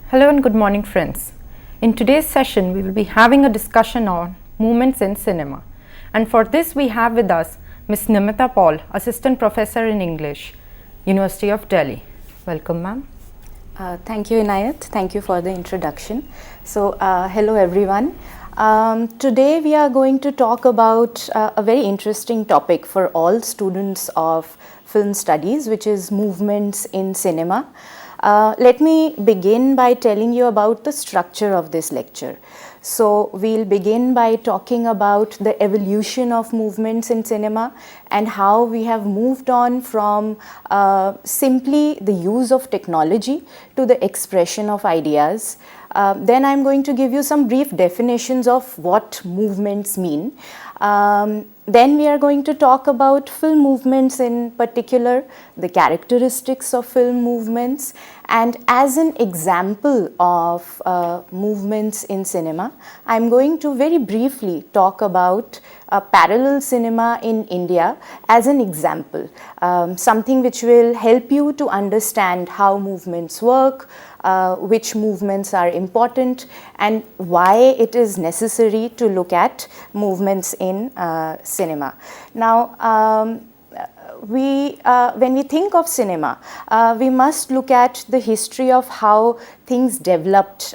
Hello and good morning, friends. In today's session, we will be having a discussion on movements in cinema. And for this, we have with us Ms. Nimita Paul, Assistant Professor in English, University of Delhi. Welcome, ma'am. Thank you, Inayat. Thank you for the introduction. So, hello everyone. Today we are going to talk about a very interesting topic for all students of film studies, which is movements in cinema. Let me begin by telling you about the structure of this lecture. So, we'll begin by talking about the evolution of movements in cinema and how we have moved on from simply the use of technology to the expression of ideas. Then I'm going to give you some brief definitions of what movements mean. Then we are going to talk about film movements in particular, the characteristics of film movements, and as an example of movements in cinema, I'm going to very briefly talk about parallel cinema in India as an example, something which will help you to understand how movements work, which movements are important, and why it is necessary to look at movements in cinema. Now, when we think of cinema, we must look at the history of how things developed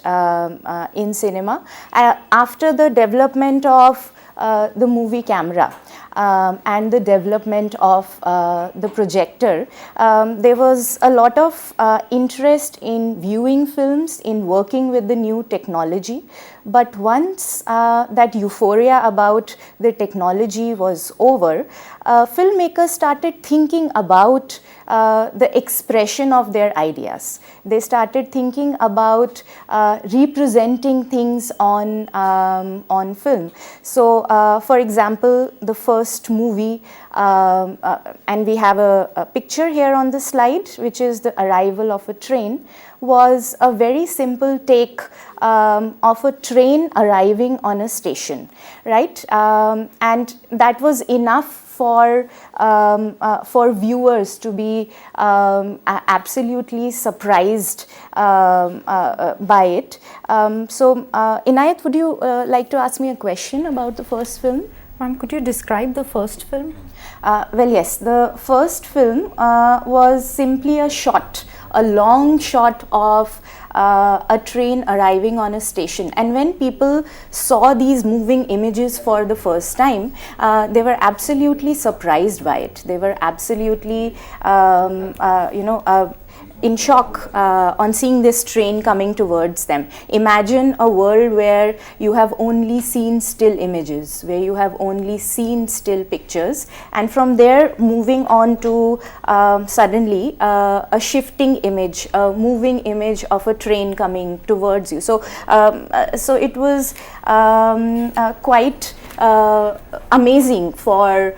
in cinema. After the development of the movie camera and the development of the projector, there was a lot of interest in viewing films, in working with the new technology. But once that euphoria about the technology was over, filmmakers started thinking about the expression of their ideas. They started thinking about representing things on film. So, for example, the first movie, and we have a picture here on the slide, which is the arrival of a train, was a very simple take of a train arriving on a station, right? And that was enough for viewers to be absolutely surprised by it. So, Inayat, would you like to ask me a question about the first film? Ma'am, could you describe the first film? Well, yes, the first film was simply a shot, a long shot of a train arriving on a station. And when people saw these moving images for the first time, they were absolutely surprised by it. They were absolutely, in shock on seeing this train coming towards them. Imagine a world where you have only seen still images, where you have only seen still pictures, and from there moving on to suddenly a shifting image, a moving image of a train coming towards you. So, so it was quite amazing for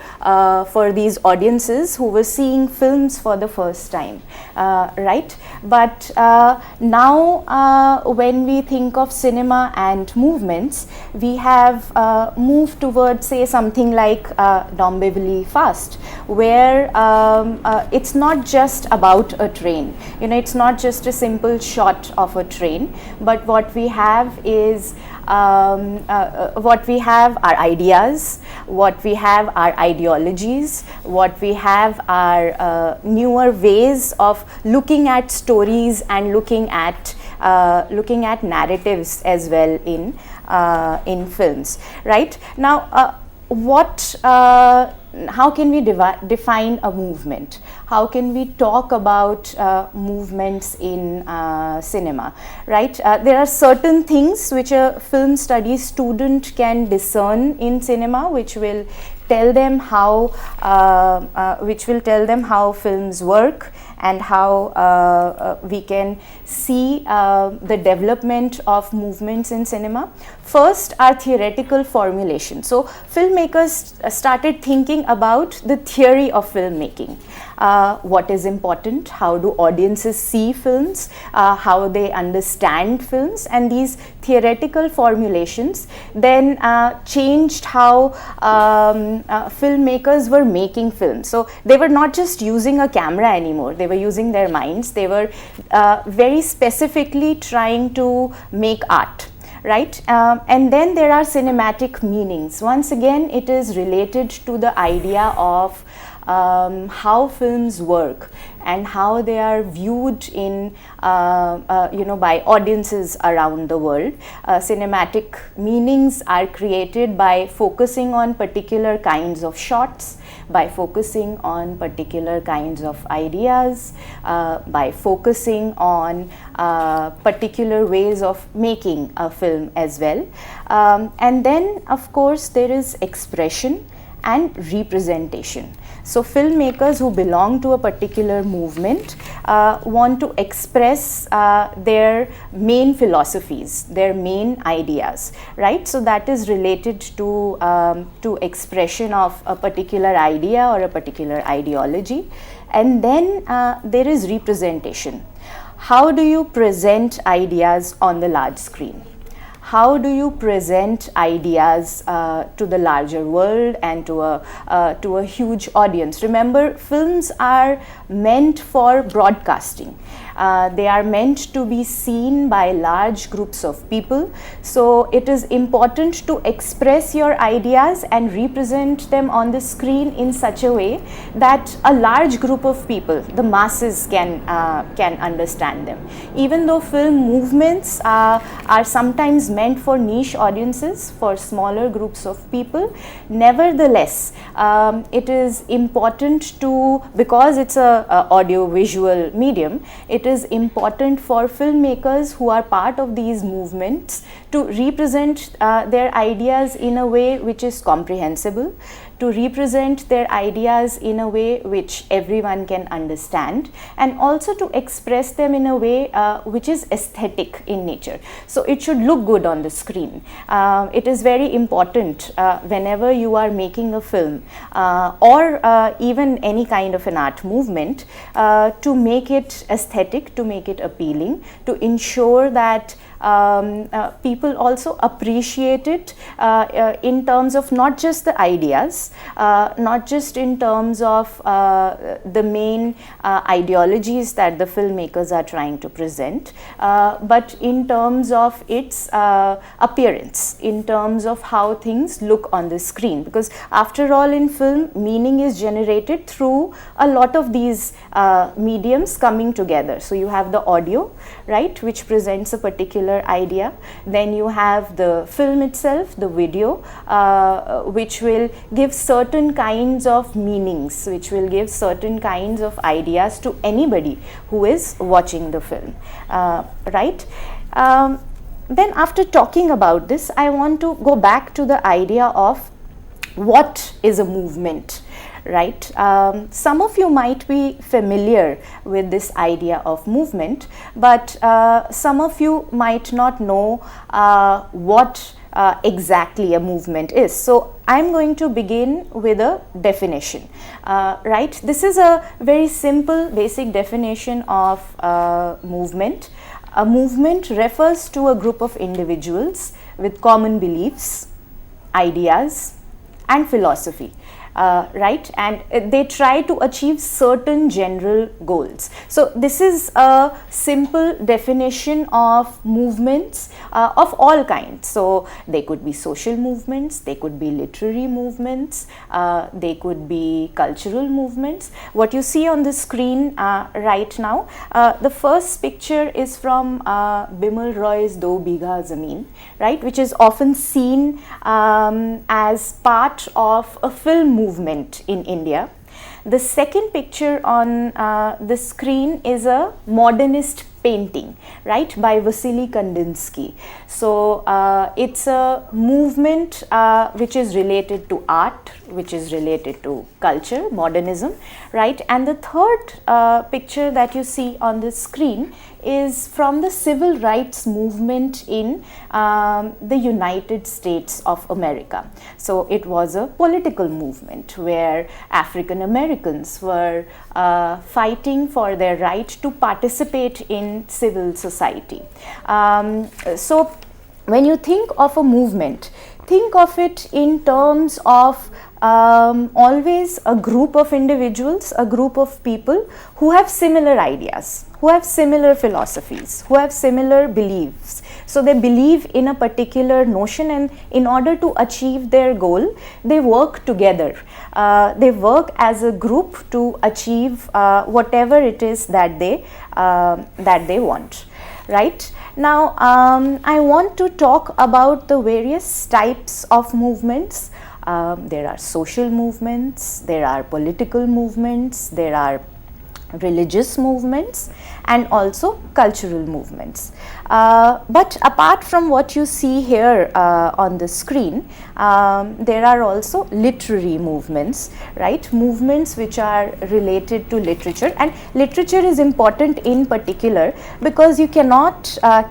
these audiences who were seeing films for the first time, right? But now when we think of cinema and movements, we have moved towards, say, something like Dombivli Fast, where it's not just about a train. You know, it's not just a simple shot of a train, but what we have is what we have are ideas, what we have are ideologies, what we have are newer ways of looking at stories and looking at narratives as well in films, right? Now, how can we define a movement? How can we talk about movements in cinema, right? There are certain things which a film studies student can discern in cinema, which will tell them how films work and how we can see the development of movements in cinema. First are theoretical formulation. So filmmakers started thinking about the theory of filmmaking. What is important, how do audiences see films, how they understand films, and these theoretical formulations then changed how filmmakers were making films. So they were not just using a camera anymore, they were using their minds, they were very specifically trying to make art. Right, and then there are cinematic meanings. Once again, it is related to the idea of how films work and how they are viewed in by audiences around the world. Cinematic meanings are created by focusing on particular kinds of shots, by focusing on particular kinds of ideas, by focusing on particular ways of making a film as well. And then of course there is expression and representation. So filmmakers who belong to a particular movement want to express their main philosophies, their main ideas, right? So that is related to expression of a particular idea or a particular ideology. And then there is representation. How do you present ideas on the large screen? How do you present ideas to the larger world and to a huge audience? Remember, films are meant for broadcasting. They are meant to be seen by large groups of people. So it is important to express your ideas and represent them on the screen in such a way that a large group of people, the masses, can understand them. Even though film movements are sometimes meant for niche audiences, for smaller groups of people, nevertheless, it is important to, because it's a audio visual medium, it is important for filmmakers who are part of these movements to represent their ideas in a way which is comprehensible, to represent their ideas in a way which everyone can understand, and also to express them in a way which is aesthetic in nature. So it should look good on the screen. It is very important whenever you are making a film or even any kind of an art movement to make it aesthetic, to make it appealing, to ensure that people also appreciate it in terms of not just the ideas, not just in terms of the main ideologies that the filmmakers are trying to present, but in terms of its appearance, in terms of how things look on the screen. Because after all, in film, meaning is generated through a lot of these mediums coming together. So you have the audio, right, which presents a particular idea. Then you have the film itself, the video, which will give certain kinds of meanings, which will give certain kinds of ideas to anybody who is watching the film, right? Then after talking about this, I want to go back to the idea of what is a movement. Right? Some of you might be familiar with this idea of movement, but some of you might not know what exactly a movement is. So I'm going to begin with a definition. Right? This is a very simple, basic definition of movement. A movement refers to a group of individuals with common beliefs, ideas, and philosophy. Right, and they try to achieve certain general goals. So this is a simple definition of movements of all kinds. So they could be social movements, they could be literary movements, they could be cultural movements. What you see on the screen right now, the first picture is from Bimal Roy's Do Bigha Zameen, right, which is often seen as part of a film movement in India. The second picture on the screen is a modernist painting, right, by Vasily Kandinsky. So it's a movement which is related to art, which is related to culture, modernism, right? And the third picture that you see on the screen is from the civil rights movement in the United States of America. So it was a political movement where African Americans were fighting for their right to participate in civil society. So when you think of a movement, think of it in terms of always a group of individuals, a group of people who have similar ideas, who have similar philosophies, who have similar beliefs. So they believe in a particular notion, and in order to achieve their goal, they work together. They work as a group to achieve whatever it is that they want. Right now, I want to talk about the various types of movements. There are social movements, there are political movements, there are religious movements, and also cultural movements. But apart from what you see here on the screen, there are also literary movements, right? Movements which are related to literature, and literature is important in particular because you cannot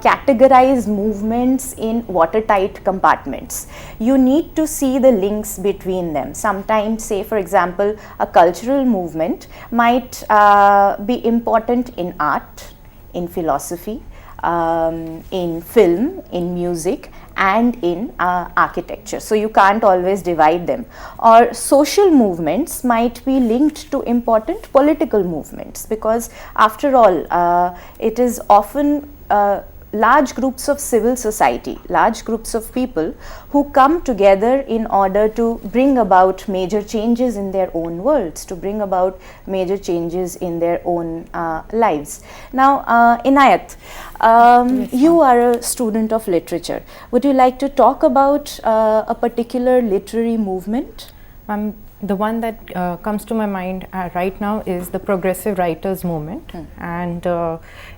categorize movements in watertight compartments. You need to see the links between them. Sometimes, say for example, a cultural movement might be important in art, in philosophy, in film, in music, and in architecture. So you can't always divide them. Or social movements might be linked to important political movements, because after all, it is often large groups of civil society, large groups of people who come together in order to bring about major changes in their own worlds, to bring about major changes in their own lives. Now, Inayat, yes, you are a student of literature. Would you like to talk about a particular literary movement? The one that comes to my mind right now is the progressive writers movement, and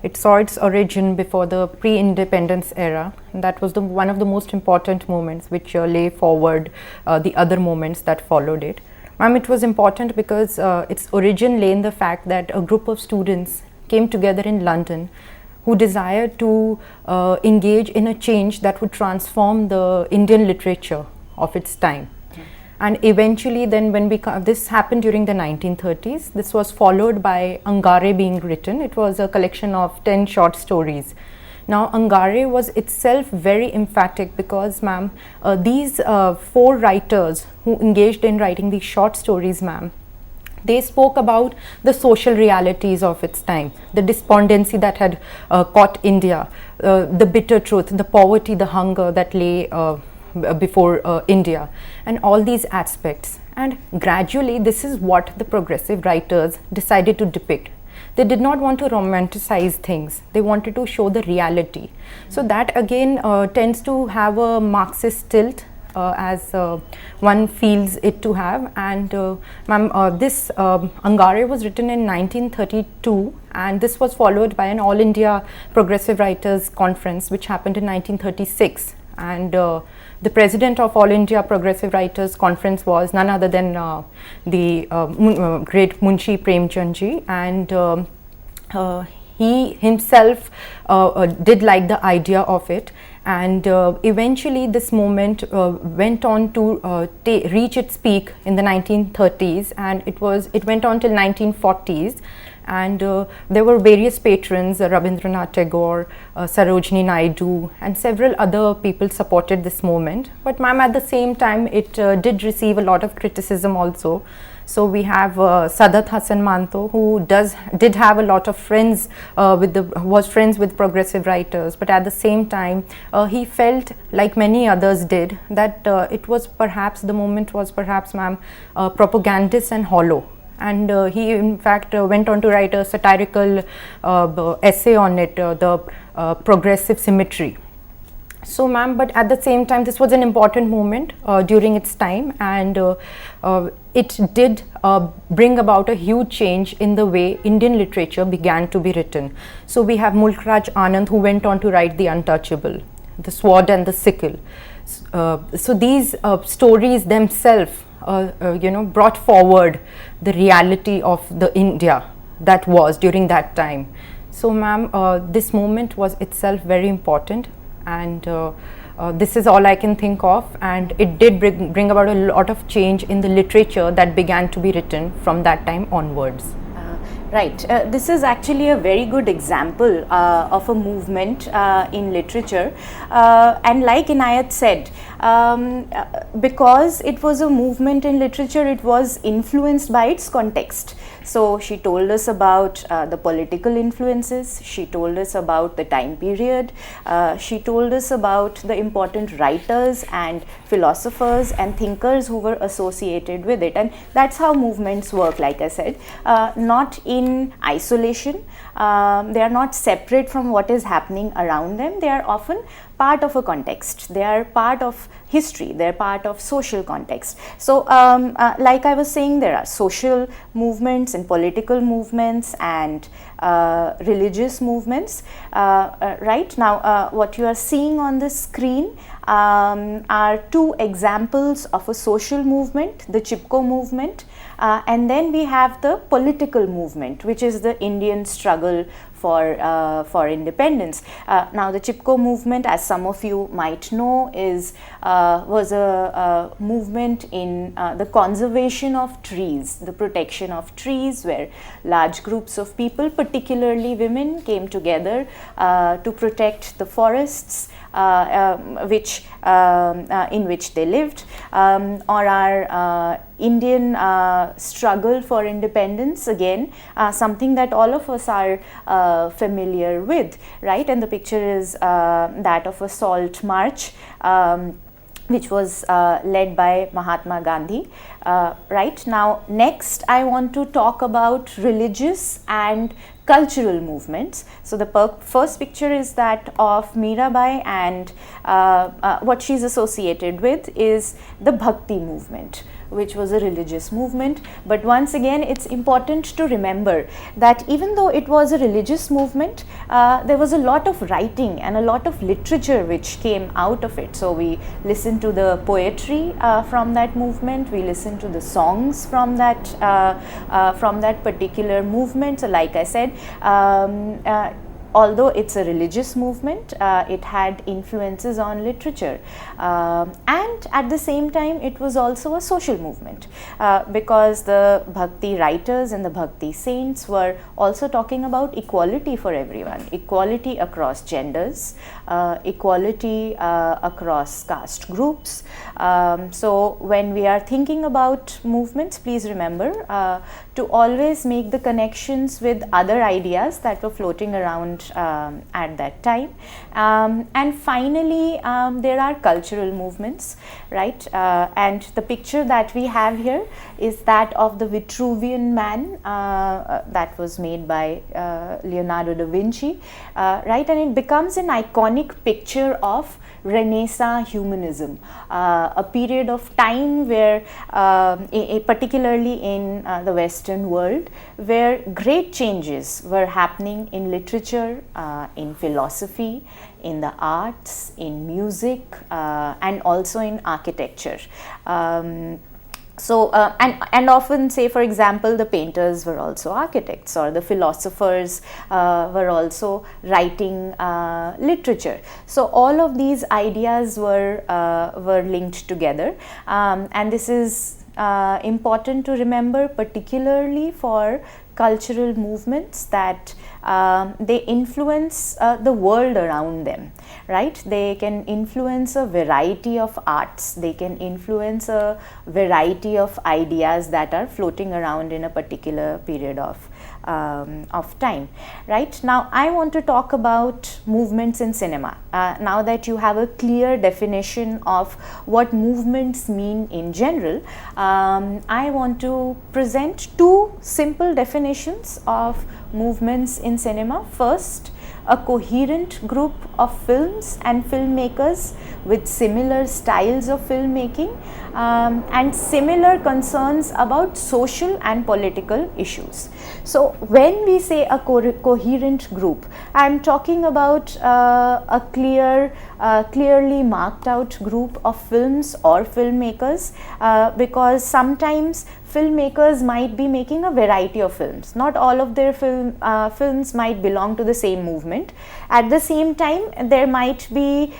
it saw its origin before the pre-independence era. And that was one of the most important movements which lay forward the other movements that followed it. It was important because its origin lay in the fact that a group of students came together in London who desired to engage in a change that would transform the Indian literature of its time. And eventually then when this happened during the 1930s, this was followed by Angare being written. It was a collection of 10 short stories. Now Angare was itself very emphatic because these 4 writers who engaged in writing these short stories, they spoke about the social realities of its time, the despondency that had caught India, the bitter truth, the poverty, the hunger that lay before India, and all these aspects. And gradually this is what the progressive writers decided to depict. They did not want to romanticize things, they wanted to show the reality. So that again tends to have a Marxist tilt as one feels it to have. And this Angare was written in 1932, and this was followed by an All India Progressive Writers Conference which happened in 1936. And the president of All India Progressive Writers Conference was none other than the great Munshi Premchand ji, and he himself did like the idea of it. And eventually this movement went on to reach its peak in the 1930s, and it went on till 1940s. And there were various patrons, Rabindranath Tagore, Sarojini Naidu, and several other people supported this movement. But at the same time, it did receive a lot of criticism also. So we have Sadat Hasan Manto, who did have a lot of friends was friends with progressive writers, but at the same time he felt, like many others did, that the movement was perhaps propagandist and hollow. And he in fact went on to write a satirical essay on it, the progressive symmetry. So but at the same time this was an important movement during its time, and it did bring about a huge change in the way Indian literature began to be written. So we have Mulk Raj Anand, who went on to write The Untouchable, The Sword and the Sickle. So these stories themselves brought forward the reality of the India that was during that time. So this movement was itself very important, and this is all I can think of, and it did bring about a lot of change in the literature that began to be written from that time onwards. Right. This is actually a very good example of a movement in literature. And like Inayat said, because it was a movement in literature, it was influenced by its context. So she told us about the political influences, she told us about the time period, she told us about the important writers and philosophers and thinkers who were associated with it. And that's how movements work, like I said, not in isolation. They are not separate from what is happening around them. They are often part of a context. They are part of history. They are part of social context. So like I was saying, there are social movements and political movements and religious movements. Right now, what you are seeing on the screen are two examples of a social movement, the Chipko movement, and then we have the political movement, which is the Indian struggle for independence. Now, the Chipko movement, as some of you might know, was a movement in the conservation of trees, the protection of trees, where large groups of people, particularly women, came together to protect the forests in which they lived, or our Indian struggle for independence, again something that all of us are familiar with, right? And the picture is that of a salt march, which was led by Mahatma Gandhi. Right now, next I want to talk about religious and cultural movements. So the first picture is that of Mirabai, and what she's associated with is the Bhakti movement, which was a religious movement. But once again, it's important to remember that even though it was a religious movement, there was a lot of writing and a lot of literature which came out of it. So we listen to the poetry from that movement, we listen to the songs from that particular movement. So like I said, although it's a religious movement, it had influences on literature, and at the same time it was also a social movement, because the Bhakti writers and the Bhakti saints were also talking about equality for everyone, equality across genders, equality across caste groups. So when we are thinking about movements, please remember to always make the connections with other ideas that were floating around at that time. And finally, there are cultural movements, right? And the picture that we have here is that of the Vitruvian Man, that was made by Leonardo da Vinci, right? And it becomes an iconic picture of Renaissance humanism, a period of time where, particularly in the Western world, where great changes were happening in literature, in philosophy, in the arts, in music, and also in architecture. So, and often, say for example, the painters were also architects, or the philosophers were also writing literature. So all of these ideas were linked together, and this is important to remember, particularly for cultural movements, that they influence the world around them, right? They can influence a variety of arts, they can influence a variety of ideas that are floating around in a particular period of time, right? Now I want to talk about movements in cinema. Now that you have a clear definition of what movements mean in general, I want to present two simple definitions of movements in cinema. First, a coherent group of films and filmmakers with similar styles of filmmaking and similar concerns about social and political issues. So when we say a coherent group, I am talking about a clearly marked out group of films or filmmakers, because sometimes filmmakers might be making a variety of films. Not all of their films might belong to the same movement. At the same time, there might be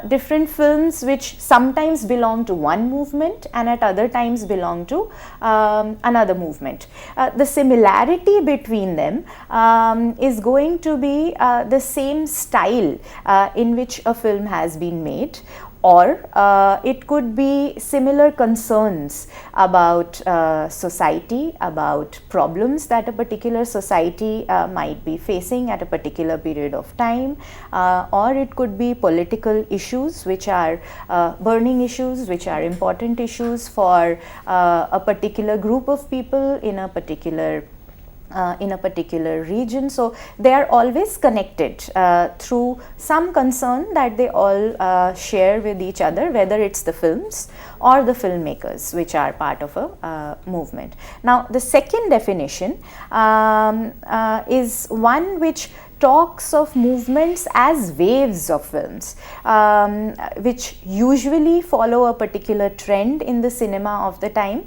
different films which sometimes belong to one movement and at other times belong to another movement. The similarity between them is going to be the same style in which a film has been made, or it could be similar concerns about society, about problems that a particular society might be facing at a particular period of time, or it could be political issues which are burning issues, which are important issues for a particular group of people in a particular region. So they are always connected through some concern that they all share with each other, whether it's the films or the filmmakers which are part of a movement. Now the second definition is one which talks of movements as waves of films, which usually follow a particular trend in the cinema of the time.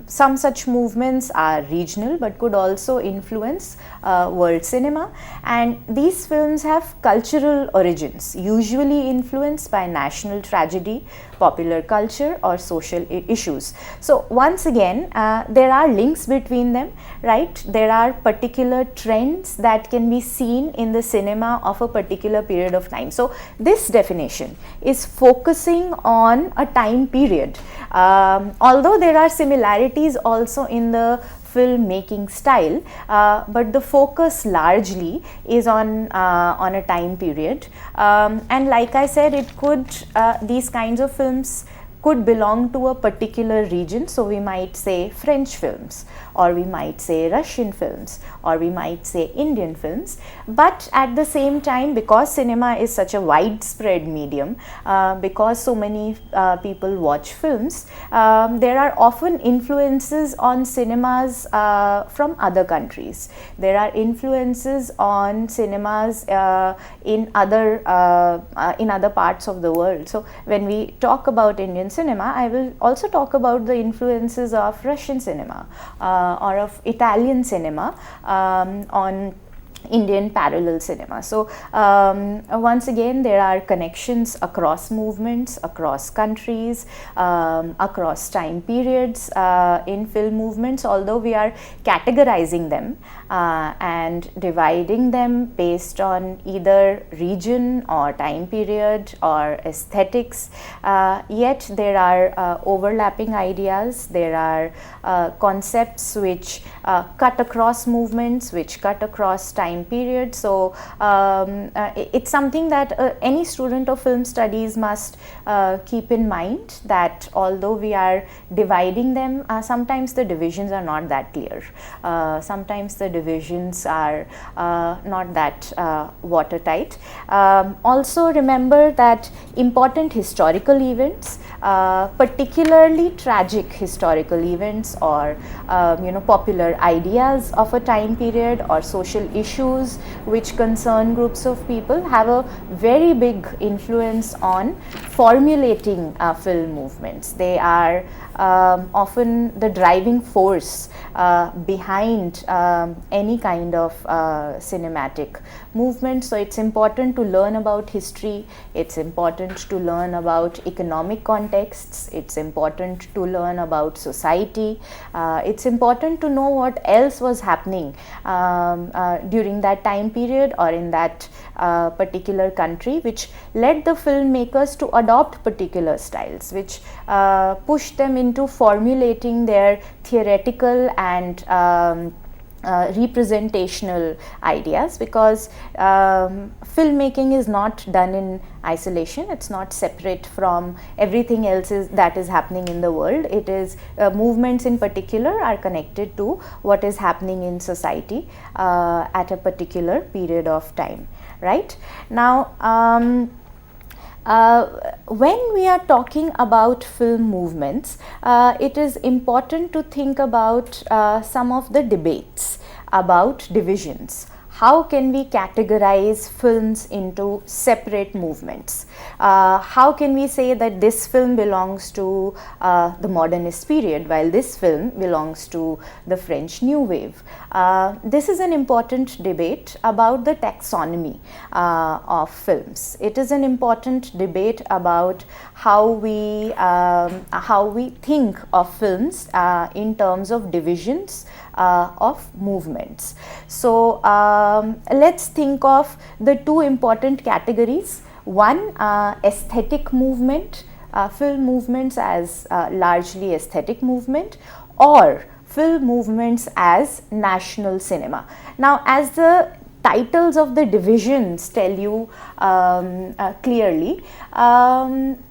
Some such movements are regional but could also influence world cinema, and these films have cultural origins, usually influenced by national tragedy, popular culture or social issues. So once again, there are links between them, right? There are particular trends that can be seen in the cinema of a particular period of time. So this definition is focusing on a time period, although there are similarities also in the filmmaking style, but the focus largely is on a time period, and like I said, it could these kinds of films could belong to a particular region. So we might say French films, or we might say Russian films, or we might say Indian films. But at the same time, because cinema is such a widespread medium, because so many people watch films, there are often influences on cinemas from other countries. There are influences on cinemas in other parts of the world. So when we talk about Indian cinema, I will also talk about the influences of Russian cinema or of Italian cinema on Indian parallel cinema. So once again, there are connections across movements, across countries, across time periods in film movements, although we are categorizing them and dividing them based on either region or time period or aesthetics, yet there are overlapping ideas. There are concepts which cut across movements, which cut across time period. So it's something that any student of film studies must keep in mind, that although we are dividing them, sometimes the divisions are not that clear. Sometimes the divisions are not that watertight. Also remember that important historical events, particularly tragic historical events or popular ideas of a time period or social issues which concern groups of people, have a very big influence on formulating film movements. They are often the driving force behind any kind of cinematic movement. So it's important to learn about history, it's important to learn about economic contexts, it's important to learn about society, it's important to know what else was happening during that time period or in that particular country, which led the filmmakers to adopt particular styles, which pushed them into formulating their theoretical and representational ideas, because filmmaking is not done in isolation. It's not separate from everything else that is happening in the world. It is movements in particular are connected to what is happening in society at a particular period of time, right? Now when we are talking about film movements, it is important to think about some of the debates about divisions. how can we categorize films into separate movements? How can we say that this film belongs to the modernist period while this film belongs to the French New Wave? This is an important debate about the taxonomy of films. It is an important debate about how we think of films in terms of divisions of movements. So let's think of the two important categories. One, aesthetic movement, film movements as largely aesthetic movement, or film movements as national cinema. Now, as the titles of the divisions tell you clearly,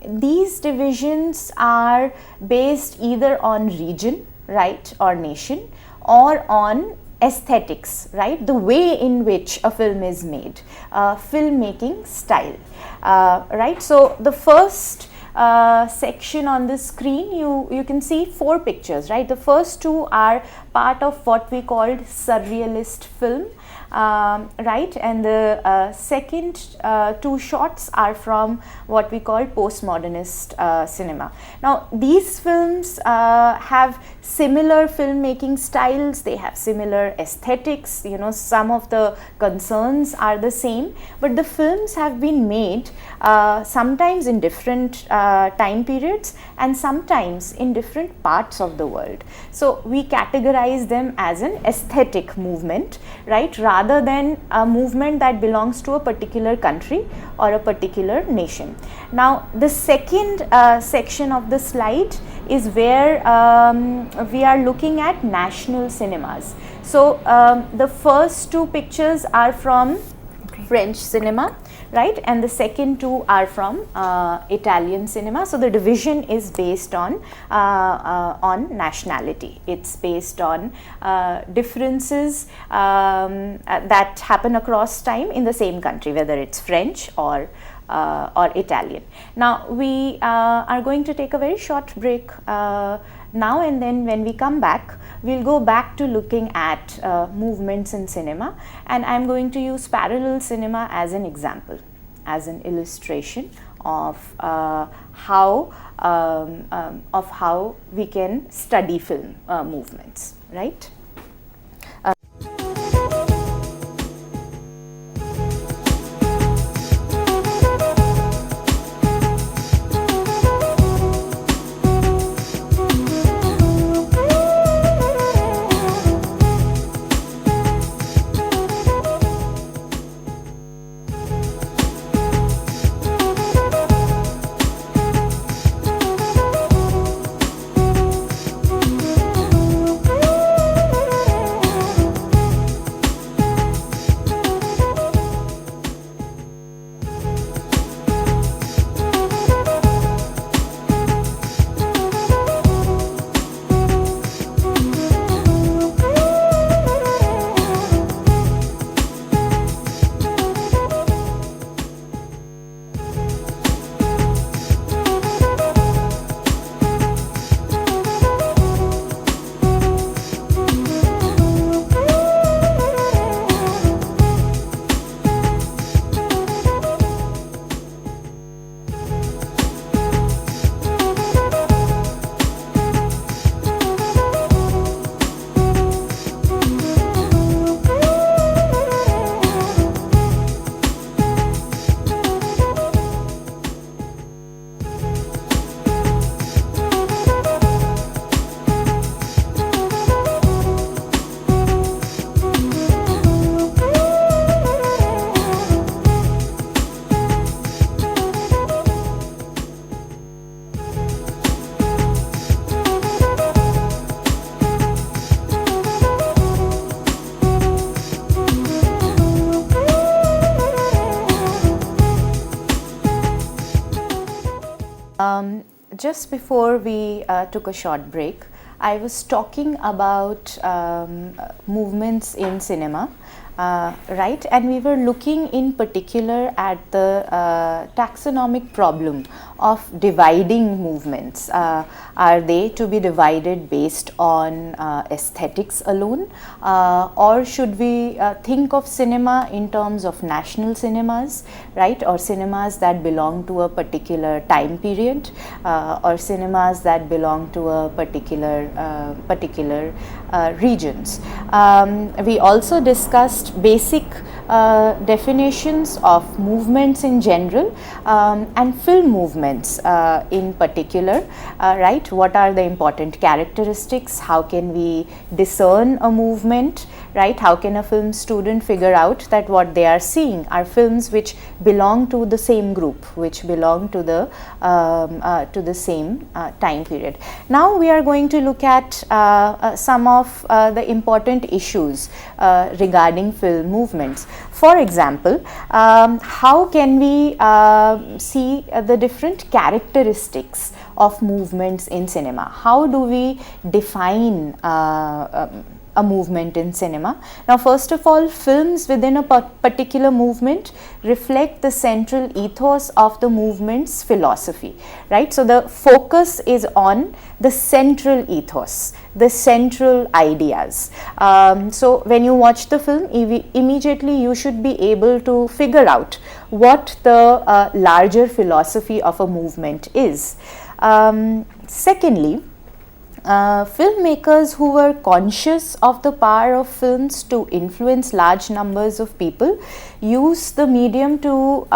these divisions are based either on region, right, or nation, or on aesthetics, right, the way in which a film is made, filmmaking style, right. So the first section on the screen, you can see 4 pictures, right. The first 2 are part of what we called surrealist film, right, and the second 2 shots are from what we call postmodernist cinema. Now these films have similar filmmaking styles, they have similar aesthetics, you know, some of the concerns are the same, but the films have been made sometimes in different time periods and sometimes in different parts of the world. So we categorize them as an aesthetic movement, right, rather than a movement that belongs to a particular country or a particular nation. Now the second section of the slide is where we are looking at national cinemas. So the first 2 pictures are from French cinema, right, and the second 2 are from Italian cinema. So the division is based on nationality. It's based on differences that happen across time in the same country, whether it's French or Italian. Now we are going to take a very short break now, and then when we come back, we'll go back to looking at movements in cinema, and I'm going to use parallel cinema as an example, as an illustration of how we can study film movements, right? Just before we took a short break, I was talking about movements in cinema right? And we were looking in particular at the taxonomic problem of dividing movements. Are they to be divided based on aesthetics alone, or should we think of cinema in terms of national cinemas, right, or cinemas that belong to a particular time period, or cinemas that belong to a particular regions. We also discussed basic definitions of movements in general, and film movements in particular, right? What are the important characteristics? How can we discern a movement, right? How can a film student figure out that what they are seeing are films which belong to the same group, which belong to the same time period? Now we are going to look at some of the important issues regarding film movements. For example, how can we see the different characteristics of movements in cinema? How do we define a movement in cinema? Now, first of all, films within a particular movement reflect the central ethos of the movement's philosophy, right? So, the focus is on the central ethos, the central ideas. So, when you watch the film, immediately you should be able to figure out what the larger philosophy of a movement is. Secondly, filmmakers who were conscious of the power of films to influence large numbers of people use the medium to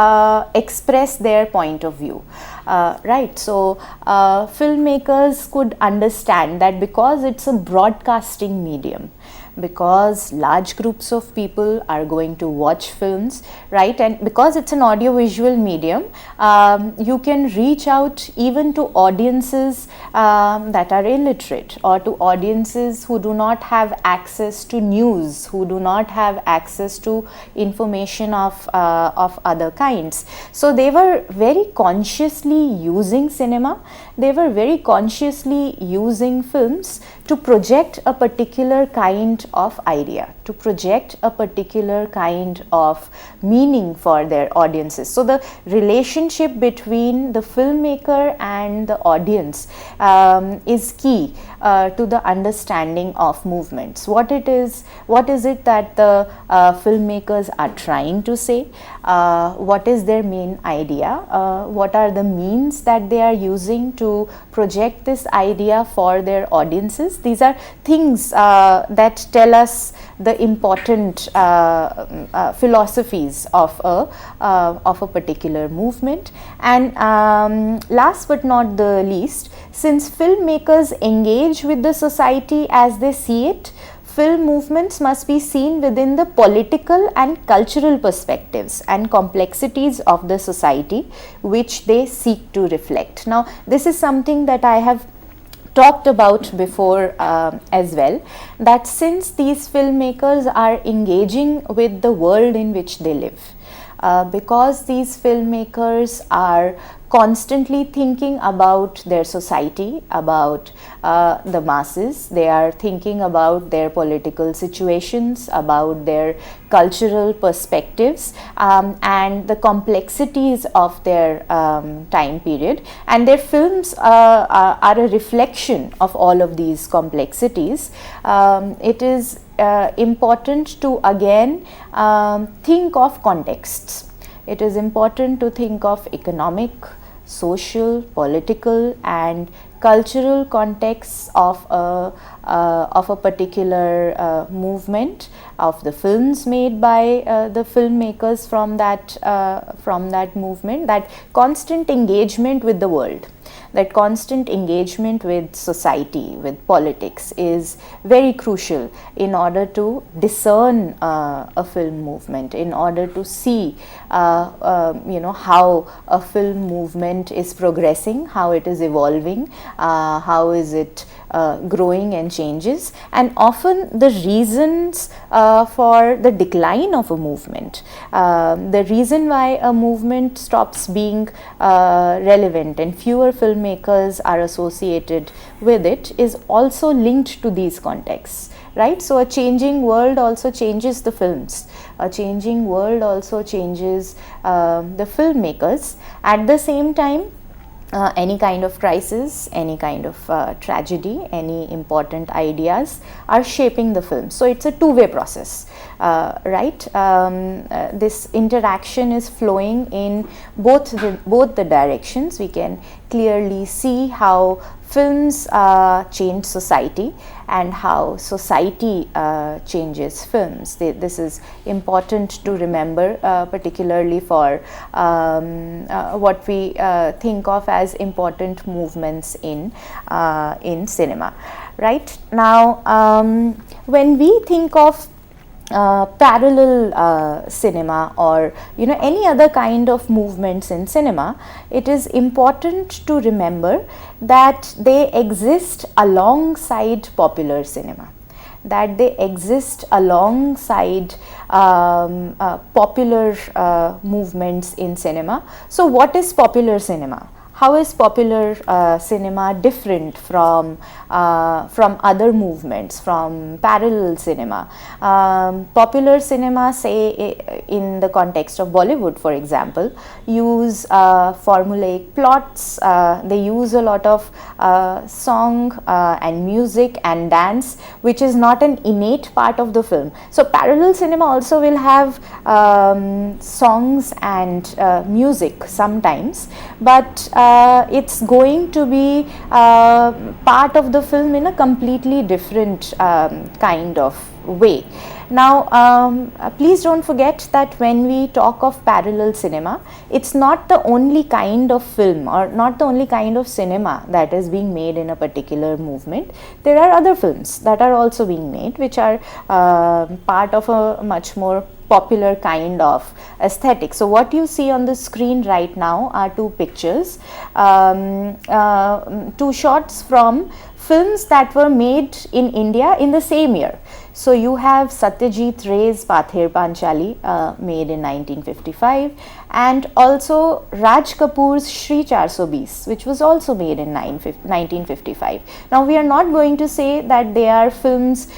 express their point of view, right? So, filmmakers could understand that because it's a broadcasting medium, because large groups of people are going to watch films, right, and because it's an audiovisual medium, you can reach out even to audiences that are illiterate, or to audiences who do not have access to news, who do not have access to information of other kinds. So they were very consciously using cinema, they were very consciously using films to project a particular kind of idea, to project a particular kind of meaning for their audiences. So the relationship between the filmmaker and the audience is key to the understanding of movements. What is it that the filmmakers are trying to say? What is their main idea? What are the means that they are using to project this idea for their audiences? These are things that tell us the important philosophies of a particular movement. And last but not the least, since filmmakers engage with the society as they see it, film movements must be seen within the political and cultural perspectives and complexities of the society which they seek to reflect. Now, this is something that I have talked about before as well, that since these filmmakers are engaging with the world in which they live, because these filmmakers are constantly thinking about their society, about the masses, they are thinking about their political situations, about their cultural perspectives, and the complexities of their time period, and their films are a reflection of all of these complexities. It is important to again think of contexts. It is important to think of economic, social, political and cultural contexts of a particular movement, of the films made by the filmmakers from that movement. That constant engagement with the world, that constant engagement with society, with politics is very crucial in order to discern a film movement, in order to see how a film movement is progressing, how it is evolving, how is it growing and changes, and often the reasons for the decline of a movement, the reason why a movement stops being relevant and fewer filmmakers are associated with it, is also linked to these contexts, right? So a changing world also changes the films. A changing world also changes the filmmakers. At the same time, any kind of crisis, any kind of tragedy, any important ideas are shaping the film. So it's a two-way process, right? This interaction is flowing in both the directions. We can clearly see how films change society and how society changes films. This is important to remember, particularly for what we think of as important movements in cinema. Right now, when we think of parallel cinema, or any other kind of movements in cinema, it is important to remember that they exist alongside popular cinema, that they exist alongside popular movements in cinema. So what is popular cinema? How is popular cinema different from other movements, from parallel cinema? Popular cinema, say in the context of Bollywood, for example, use formulaic plots. They use a lot of song and music and dance, which is not an innate part of the film. So parallel cinema also will have songs and music sometimes, but it's going to be part of the film in a completely different kind of way. Now, please don't forget that when we talk of parallel cinema, it's not the only kind of film or not the only kind of cinema that is being made in a particular movement. There are other films that are also being made, which are part of a much more popular kind of aesthetic. So what you see on the screen right now are two pictures, two shots from films that were made in India in the same year. So you have Satyajit Ray's Pather Panchali, made in 1955, and also Raj Kapoor's Shri 420, which was also made in 1955. Now we are not going to say that they are films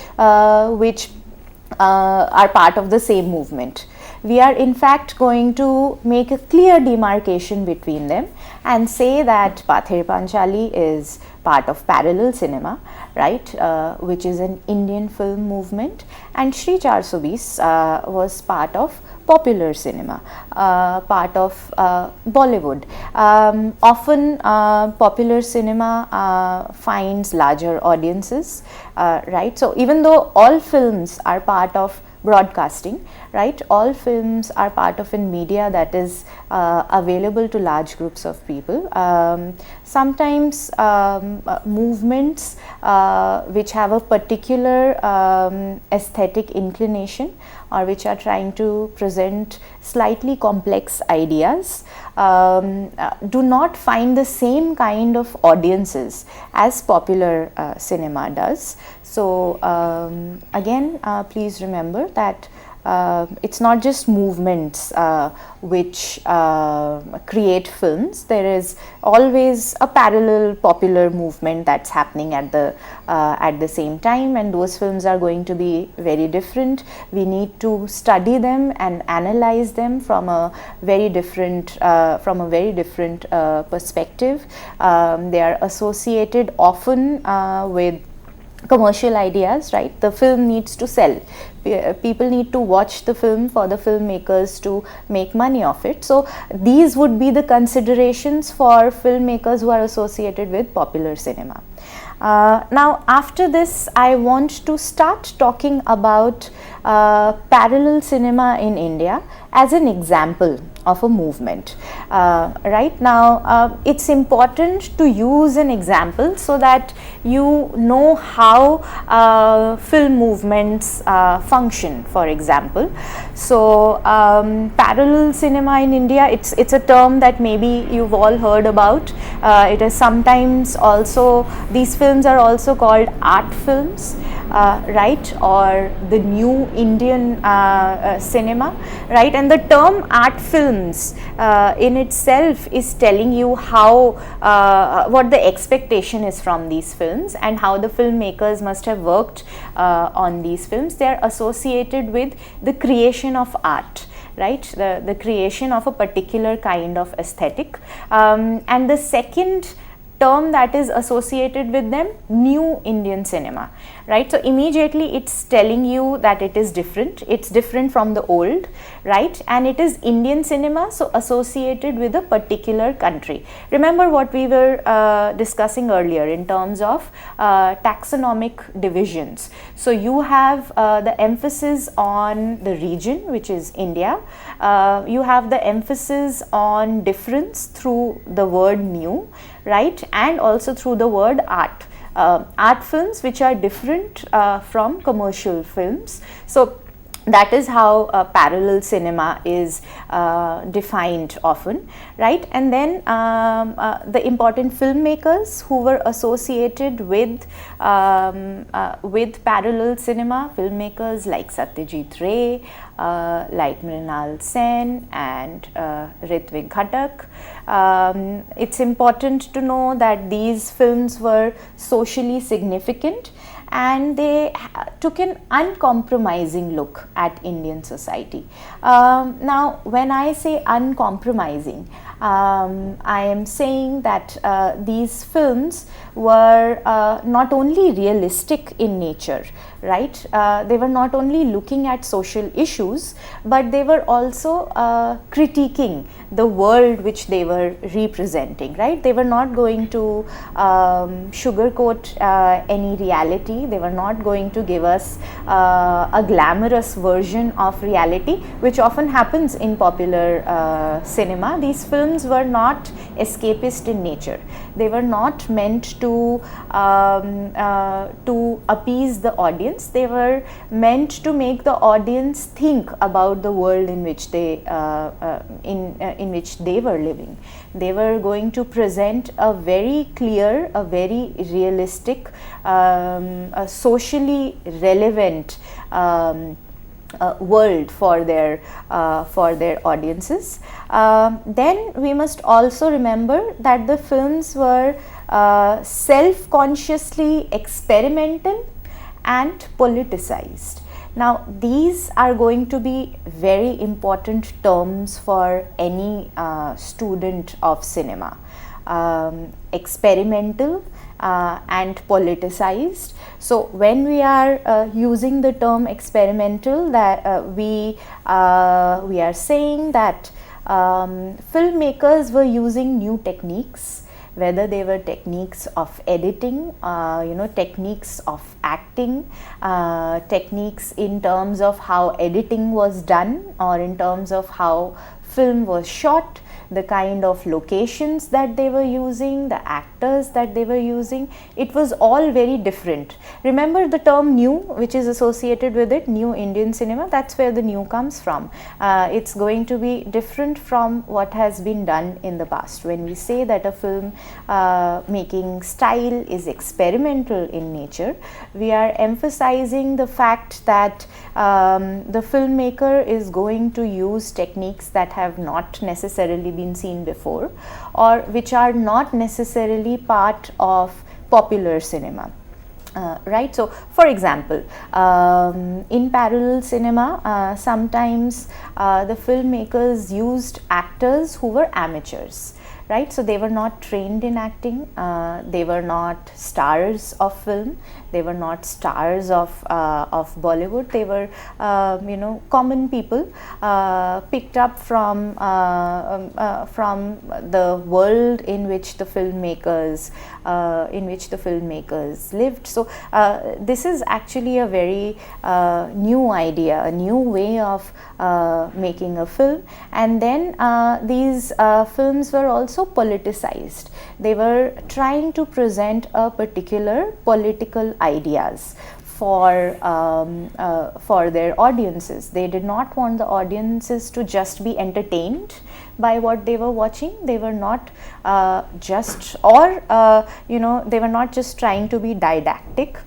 which are part of the same movement. We are in fact going to make a clear demarcation between them and say that Pather Panchali is part of parallel cinema, right, which is an Indian film movement, and Shri 420 was part of popular cinema, part of Bollywood. Often popular cinema finds larger audiences, right. So even though all films are part of broadcasting, right, all films are part of a media that is available to large groups of people. Sometimes movements which have a particular aesthetic inclination, or which are trying to present slightly complex ideas, do not find the same kind of audiences as popular cinema does. So again, please remember that it's not just movements which create films. There is always a parallel popular movement that's happening at the same time, and those films are going to be very different. We need to study them and analyze them from a very different perspective. They are associated often with commercial ideas, right? The film needs to sell. People need to watch the film for the filmmakers to make money of it. So these would be the considerations for filmmakers who are associated with popular cinema. Now after this, I want to start talking about parallel cinema in India as an example of a movement. Right now, it's important to use an example so that you know how film movements function, for example. So parallel cinema in India, it's a term that maybe you've all heard about. It is sometimes also, these films are also called art films, right, or the new Indian cinema, right. And the term art film films in itself is telling you how what the expectation is from these films and how the filmmakers must have worked on these films. They are associated with the creation of art, right, the creation of a particular kind of aesthetic. And the second term that is associated with them, new Indian cinema, right. So immediately it's telling you that it is different, it's different from the old, right, and it is Indian cinema, so associated with a particular country. Remember what we were discussing earlier in terms of taxonomic divisions. So you have the emphasis on the region, which is India. You have the emphasis on difference through the word new, right, and also through the word art. Art films which are different from commercial films. So that is how parallel cinema is defined often, right. And then the important filmmakers who were associated with parallel cinema, filmmakers like Satyajit Ray, like Mrinal Sen and Ritvik Ghatak. It's important to know that these films were socially significant and they took an uncompromising look at Indian society. Now, when I say uncompromising, I am saying that these films were not only realistic in nature, right? They were not only looking at social issues, but they were also critiquing the world which they were representing, right? They were not going to sugarcoat any reality. They were not going to give us a glamorous version of reality, which often happens in popular cinema. These films were not escapist in nature. They were not meant to appease the audience. They were meant to make the audience think about the world in which they in which they were living. They were going to present a very clear, a very realistic, a socially relevant world for their audiences. Then we must also remember that the films were self-consciously experimental and politicized. Now, these are going to be very important terms for any student of cinema. Experimental and politicized. So, when we are using the term experimental, that we are saying that filmmakers were using new techniques, whether they were techniques of editing, techniques of acting, techniques in terms of how editing was done, or in terms of how film was shot, the kind of locations that they were using, the actors that they were using. It was all very different. Remember the term new, which is associated with it, new Indian cinema, that's where the new comes from. It's going to be different from what has been done in the past. When we say that a film making style is experimental in nature, we are emphasizing the fact that the filmmaker is going to use techniques that have not necessarily been seen before, or which are not necessarily part of popular cinema. Right. So, for example, in parallel cinema, sometimes the filmmakers used actors who were amateurs. Right. So, they were not trained in acting, they were not stars of film, they were not stars of Bollywood. They were common people picked up from the world in which the filmmakers lived. So this is actually a very new idea, a new way of making a film. And then these films were also politicized. They were trying to present a particular political ideas for their audiences. They did not want the audiences to just be entertained by what they were watching. They were not they were not just trying to be didactic.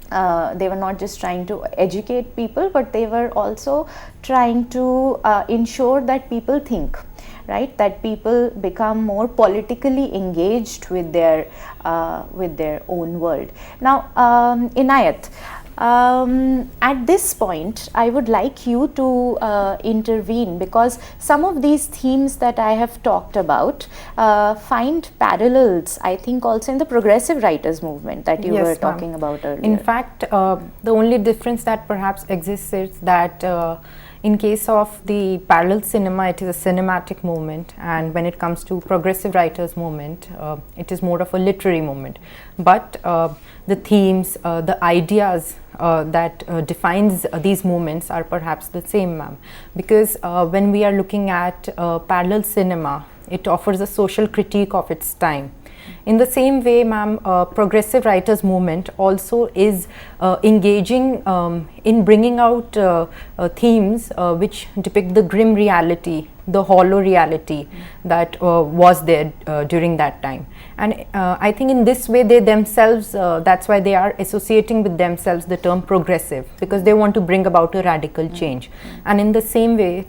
They were not just trying to educate people, but they were also trying to ensure that people think, right? That people become more politically engaged with their own world. Now, Inayat, at this point, I would like you to intervene, because some of these themes that I have talked about find parallels, I think, also in the progressive writers movement that you were talking about earlier. In fact, the only difference that perhaps exists is that in case of the parallel cinema, it is a cinematic movement, and when it comes to progressive writers movement, it is more of a literary movement. But the themes, the ideas that defines these movements are perhaps the same, ma'am, because when we are looking at parallel cinema, it offers a social critique of its time. In the same way, ma'am, progressive writers movement also is engaging in bringing out themes which depict the grim reality, the hollow reality that was there during that time. And I think in this way they themselves, that's why they are associating with themselves the term progressive, because they want to bring about a radical change. And in the same way,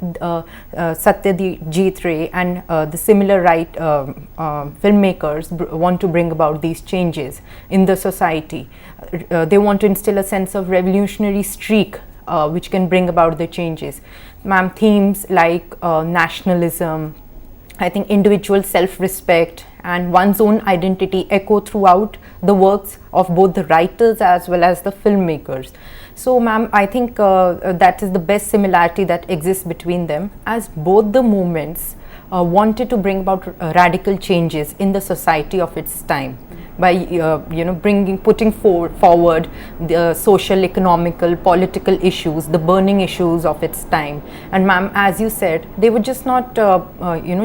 Satyajit Ray and the similar filmmakers want to bring about these changes in the society. They want to instill a sense of revolutionary streak which can bring about the changes. Ma'am, themes like nationalism, I think individual self-respect and one's own identity echo throughout the works of both the writers as well as the filmmakers. So, ma'am, I think that is the best similarity that exists between them, as both the movements wanted to bring about radical changes in the society of its time by putting forward the social, economical, political issues, the burning issues of its time. And ma'am, as you said, they were just not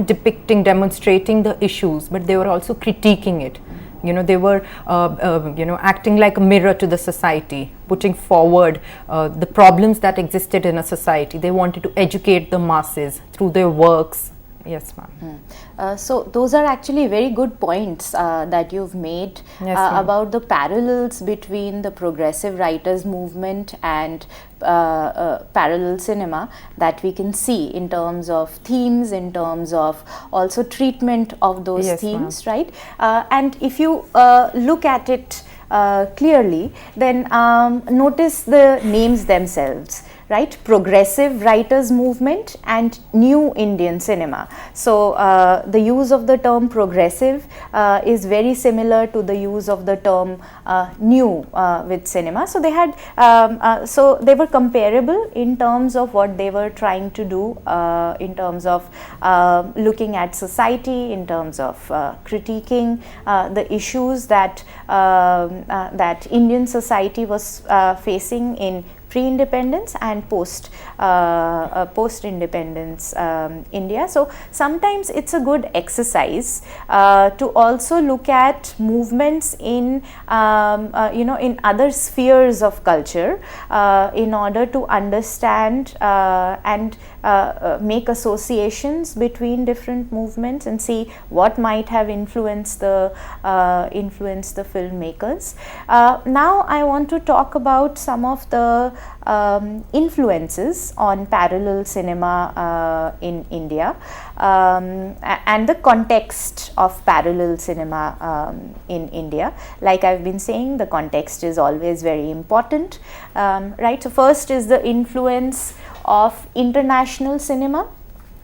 depicting, demonstrating the issues, but they were also critiquing it. They were acting like a mirror to the society, putting forward the problems that existed in a society. They wanted to educate the masses through their works. Yes, ma'am. So those are actually very good points that you've made about the parallels between the progressive writers movement and parallel cinema that we can see in terms of themes, in terms of also treatment of those themes, right? And if you look at it clearly, then notice the names themselves, right? Progressive writers movement and new Indian cinema. So the use of the term progressive is very similar to the use of the term new with cinema. So they had so they were comparable in terms of what they were trying to do, in terms of looking at society, in terms of critiquing the issues that that Indian society was facing in pre-independence and post-independence India. So sometimes it's a good exercise to also look at movements in in other spheres of culture in order to understand and make associations between different movements and see what might have influenced the filmmakers. Now I want to talk about some of the influences on parallel cinema in India and the context of parallel cinema in India. Like I've been saying, the context is always very important, right? So first is the influence of international cinema,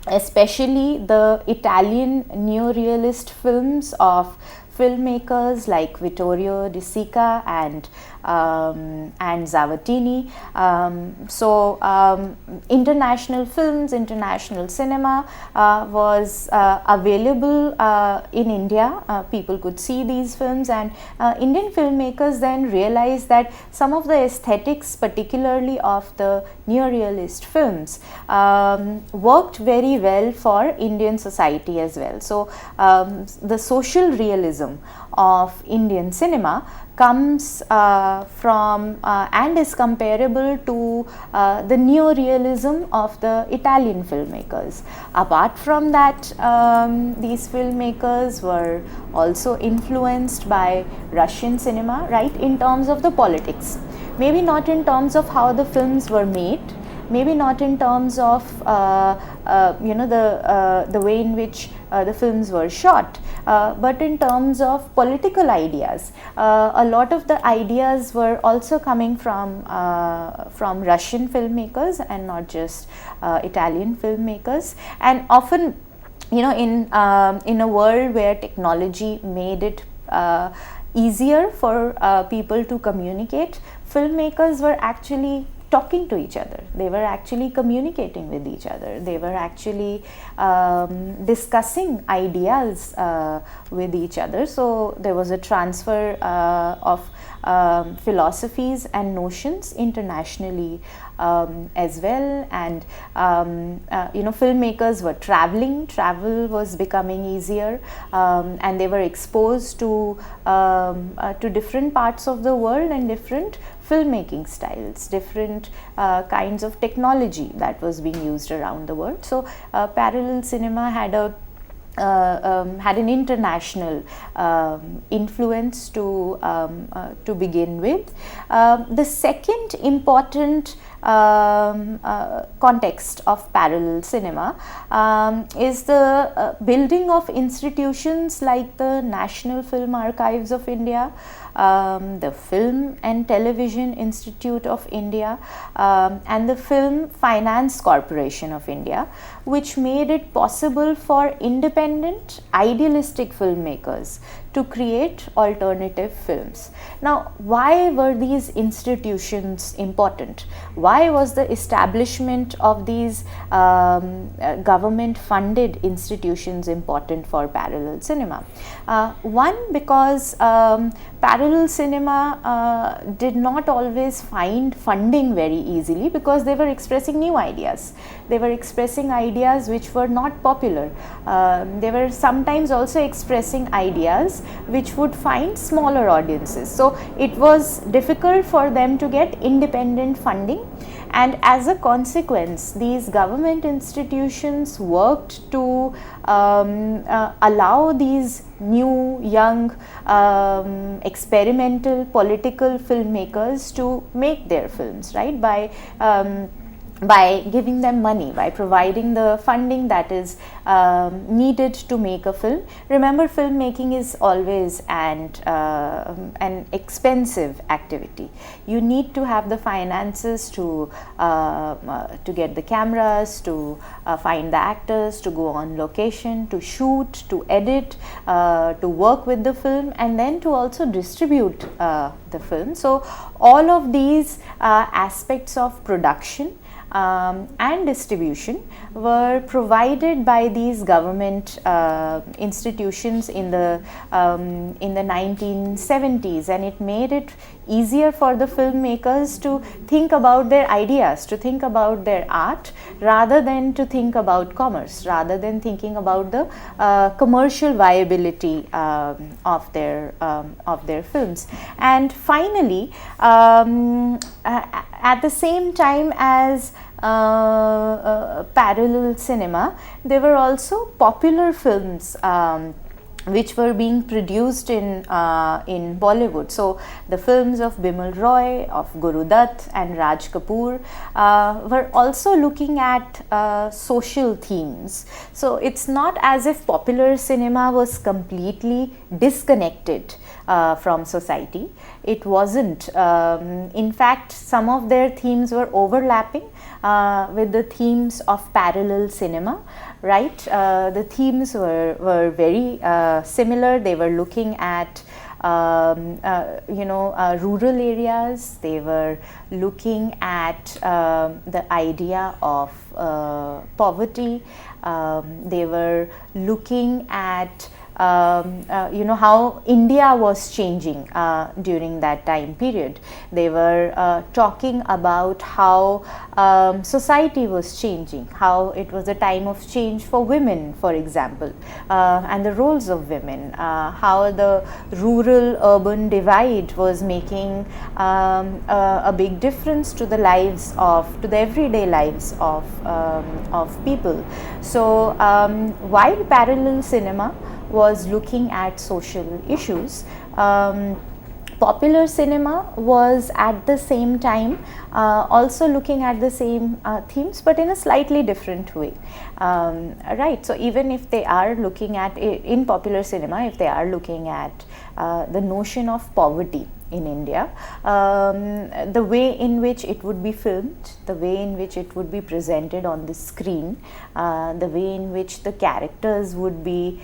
especially the Italian neorealist films of filmmakers like Vittorio De Sica and Zavattini. International films, international cinema was available in India. People could see these films, and Indian filmmakers then realized that some of the aesthetics, particularly of the neorealist films, worked very well for Indian society as well. So the social realism of Indian cinema comes from and is comparable to the neorealism of the Italian filmmakers. Apart from that, these filmmakers were also influenced by Russian cinema, right, in terms of the politics. maybe not in terms of how the films were made, maybe not in terms of the way in which the films were shot, but in terms of political ideas. A lot of the ideas were also coming from Russian filmmakers and not just Italian filmmakers. And often, in a world where technology made it easier for people to communicate, filmmakers were actually talking to each other. They were actually communicating with each other. They were actually discussing ideas with each other. So there was a transfer of philosophies and notions internationally as well. And filmmakers were traveling. Travel was becoming easier, and they were exposed to different parts of the world and different filmmaking styles, different kinds of technology that was being used around the world. So parallel cinema had an international influence to begin with. The second important context of parallel cinema is the building of institutions like the National Film Archives of India, the Film and Television Institute of India, and the Film Finance Corporation of India, which made it possible for independent, idealistic filmmakers to create alternative films. Now, why were these institutions important? Why was the establishment of these government-funded institutions important for parallel cinema? One, because parallel cinema did not always find funding very easily, because they were expressing new ideas. They were expressing ideas which were not popular. They were sometimes also expressing ideas which would find smaller audiences. So it was difficult for them to get independent funding, and as a consequence, these government institutions worked to allow these new, young, experimental political filmmakers to make their films, right? By giving them money, by providing the funding that is needed to make a film. Remember, filmmaking is always an expensive activity. You need to have the finances to get the cameras, to find the actors, to go on location, to shoot, to edit, to work with the film, and then to also distribute the film. So all of these aspects of production and distribution were provided by these government institutions in the 1970s, and it made it easier for the filmmakers to think about their ideas, to think about their art, rather than to think about commerce, rather than thinking about the commercial viability of their films. And finally, at the same time as parallel cinema, there were also popular films which were being produced in Bollywood. So the films of Bimal Roy, of Guru Dutt and Raj Kapoor were also looking at social themes. So it's not as if popular cinema was completely disconnected from society. It wasn't. In fact, some of their themes were overlapping with the themes of parallel cinema, right? The themes were very similar. They were looking at rural areas. They were looking at the idea of poverty. They were looking at how India was changing during that time period. They were talking about how society was changing, how it was a time of change for women, for example, and the roles of women, how the rural-urban divide was making a big difference to the everyday lives of people. So while parallel cinema was looking at social issues, popular cinema was at the same time also looking at the same themes, but in a slightly different way. Right, so even if they are looking at, in popular cinema, if they are looking at the notion of poverty in India, the way in which it would be filmed, the way in which it would be presented on the screen, the way in which the characters would be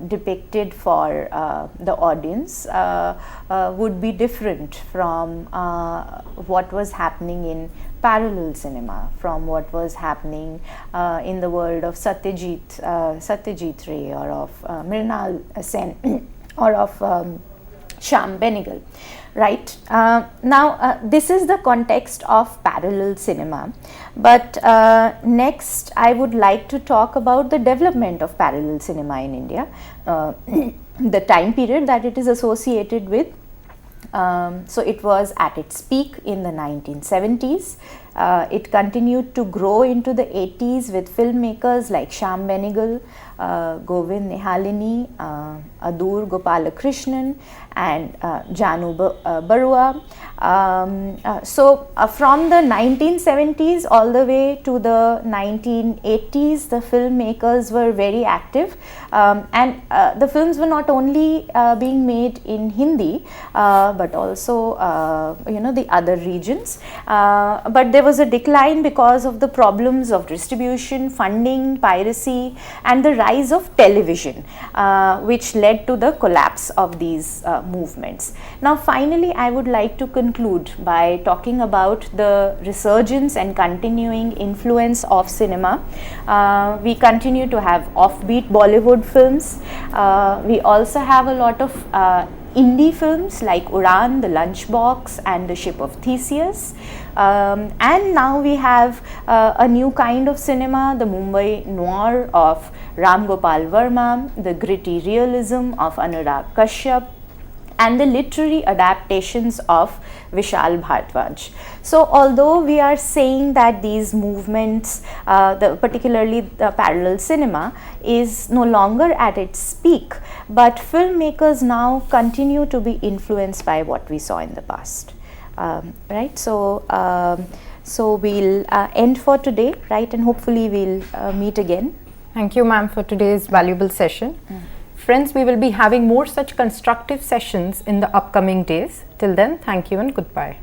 depicted for the audience would be different from what was happening in parallel cinema, from what was happening in the world of Satyajit Ray, or of Mrinal Sen, or of Shyam Benegal, right? Now, this is the context of parallel cinema, but next I would like to talk about the development of parallel cinema in India, the time period that it is associated with. So it was at its peak in the 1970s. It continued to grow into the 80s with filmmakers like Shyam Benegal, Govind Nihalini, Adur Gopalakrishnan, and Janu Barua. So from the 1970s all the way to the 1980s, the filmmakers were very active, and the films were not only being made in Hindi, but also the other regions. But there was a decline because of the problems of distribution, funding, piracy, and the rise of television, which led to the collapse of these movements. Now finally, I would like to conclude by talking about the resurgence and continuing influence of cinema. We continue to have offbeat Bollywood films. We also have a lot of indie films like Udan, The Lunchbox, and The Ship of Theseus. And now we have a new kind of cinema, the Mumbai noir of Ram Gopal Verma, the gritty realism of Anurag Kashyap, and the literary adaptations of Vishal Bhardwaj. So although we are saying that these movements, particularly the parallel cinema, is no longer at its peak, but filmmakers now continue to be influenced by what we saw in the past. Right, so we'll end for today, right, and hopefully we'll meet again. Thank you, ma'am, for today's valuable session. Friends, we will be having more such constructive sessions in the upcoming days. Till then, thank you and goodbye.